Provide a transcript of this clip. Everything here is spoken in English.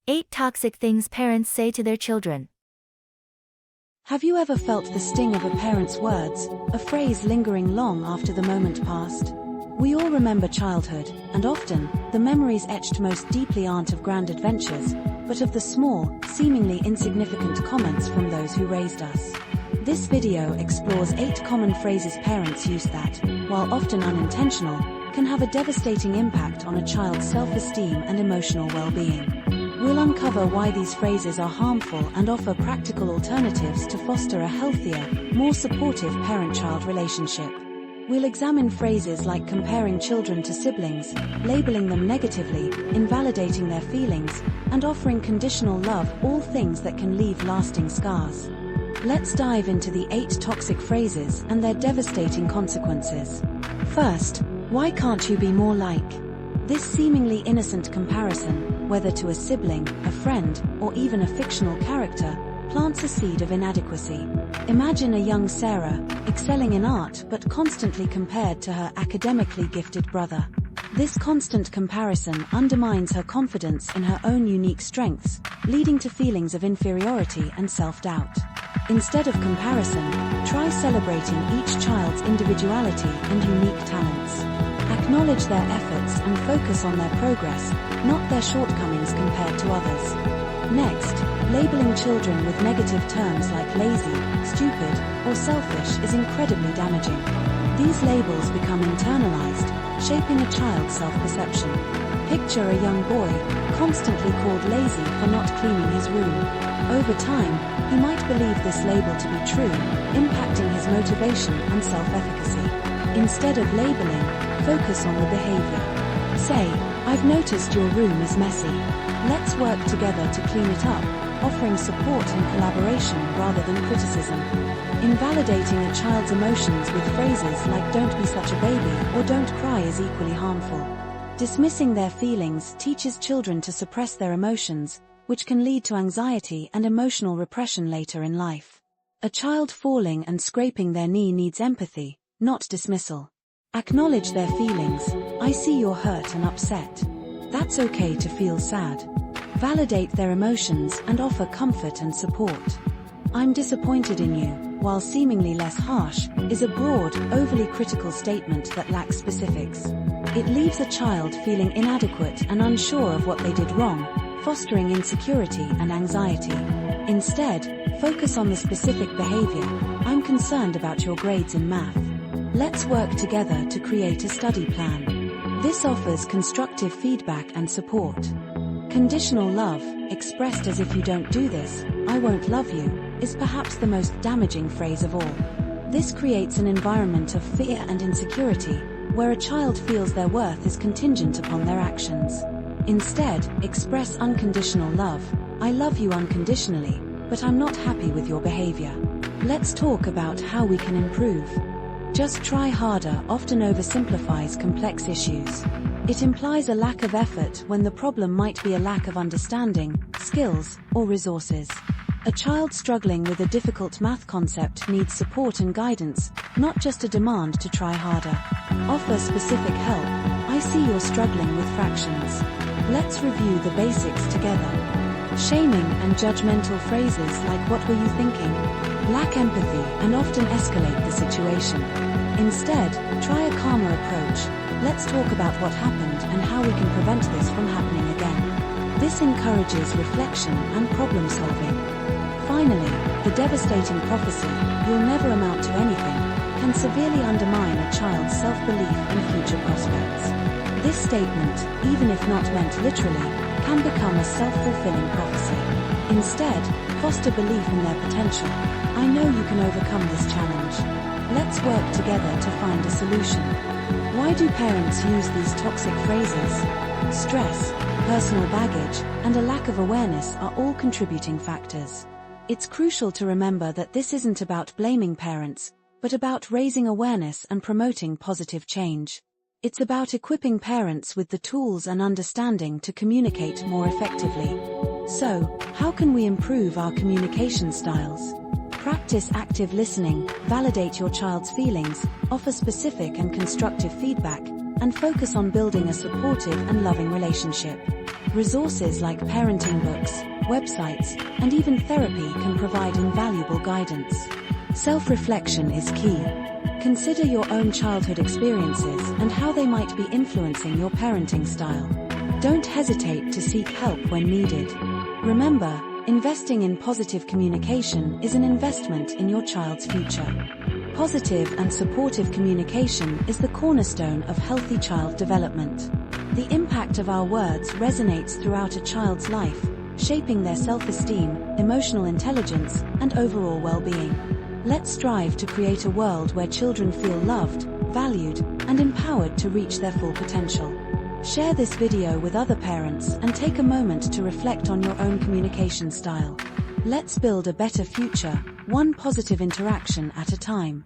8 Toxic Things Parents Say to Their Children. Have you ever felt the sting of a parent's words, a phrase lingering long after the moment passed? We all remember childhood, and often, the memories etched most deeply aren't of grand adventures, but of the small, seemingly insignificant comments from those who raised us. This video explores 8 common phrases parents use that, while often unintentional, can have a devastating impact on a child's self-esteem and emotional well-being. We'll uncover why these phrases are harmful and offer practical alternatives to foster a healthier, more supportive parent-child relationship. We'll examine phrases like comparing children to siblings, labeling them negatively, invalidating their feelings, and offering conditional love, all things that can leave lasting scars. Let's dive into the 8 toxic phrases and their devastating consequences. First, why can't you be more like? This seemingly innocent comparison, whether to a sibling, a friend, or even a fictional character, plants a seed of inadequacy. Imagine a young Sarah, excelling in art but constantly compared to her academically gifted brother. This constant comparison undermines her confidence in her own unique strengths, leading to feelings of inferiority and self-doubt. Instead of comparison, try celebrating each child's individuality and unique talents. Acknowledge their efforts and focus on their progress, not their shortcomings compared to others. Next, labeling children with negative terms like lazy, stupid, or selfish is incredibly damaging. These labels become internalized, shaping a child's self-perception. Picture a young boy, constantly called lazy for not cleaning his room. Over time, he might believe this label to be true, impacting his motivation and self-efficacy. Instead of labeling, focus on the behavior. Say, "I've noticed your room is messy. Let's work together to clean it up," offering support and collaboration rather than criticism. Invalidating a child's emotions with phrases like "don't be such a baby" or "don't cry" is equally harmful. Dismissing their feelings teaches children to suppress their emotions, which can lead to anxiety and emotional repression later in life. A child falling and scraping their knee needs empathy, not dismissal. Acknowledge their feelings. "I see you're hurt and upset. That's okay to feel sad." Validate their emotions and offer comfort and support. "I'm disappointed in you," while seemingly less harsh, is a broad, overly critical statement that lacks specifics. It leaves a child feeling inadequate and unsure of what they did wrong, fostering insecurity and anxiety. Instead, focus on the specific behavior. "I'm concerned about your grades in math. Let's work together to create a study plan." This offers constructive feedback and support. Conditional love, expressed as "if you don't do this, I won't love you," is perhaps the most damaging phrase of all. This creates an environment of fear and insecurity, where a child feels their worth is contingent upon their actions. Instead, express unconditional love. "I love you unconditionally, but I'm not happy with your behavior. Let's talk about how we can improve." "Just try harder" often oversimplifies complex issues. It implies a lack of effort when the problem might be a lack of understanding, skills, or resources. A child struggling with a difficult math concept needs support and guidance, not just a demand to try harder. Offer specific help. "I see you're struggling with fractions. Let's review the basics together." Shaming and judgmental phrases like "what were you thinking?" lack empathy and often escalate the situation. Instead, try a calmer approach. "Let's talk about what happened and how we can prevent this from happening again." This encourages reflection and problem solving. Finally, the devastating prophecy, "you'll never amount to anything," can severely undermine a child's self-belief and future prospects. This statement, even if not meant literally, can become a self-fulfilling prophecy. Instead, foster belief in their potential. "I know you can overcome this challenge. Let's work together to find a solution." Why do parents use these toxic phrases? Stress, personal baggage, and a lack of awareness are all contributing factors. It's crucial to remember that this isn't about blaming parents, but about raising awareness and promoting positive change. It's about equipping parents with the tools and understanding to communicate more effectively. So, how can we improve our communication styles? Practice active listening, validate your child's feelings, offer specific and constructive feedback, and focus on building a supportive and loving relationship. Resources like parenting books, websites, and even therapy can provide invaluable guidance. Self-reflection is key. Consider your own childhood experiences and how they might be influencing your parenting style. Don't hesitate to seek help when needed. Remember, investing in positive communication is an investment in your child's future. Positive and supportive communication is the cornerstone of healthy child development. The impact of our words resonates throughout a child's life, shaping their self-esteem, emotional intelligence, and overall well-being. Let's strive to create a world where children feel loved, valued, and empowered to reach their full potential. Share this video with other parents and take a moment to reflect on your own communication style. Let's build a better future, one positive interaction at a time.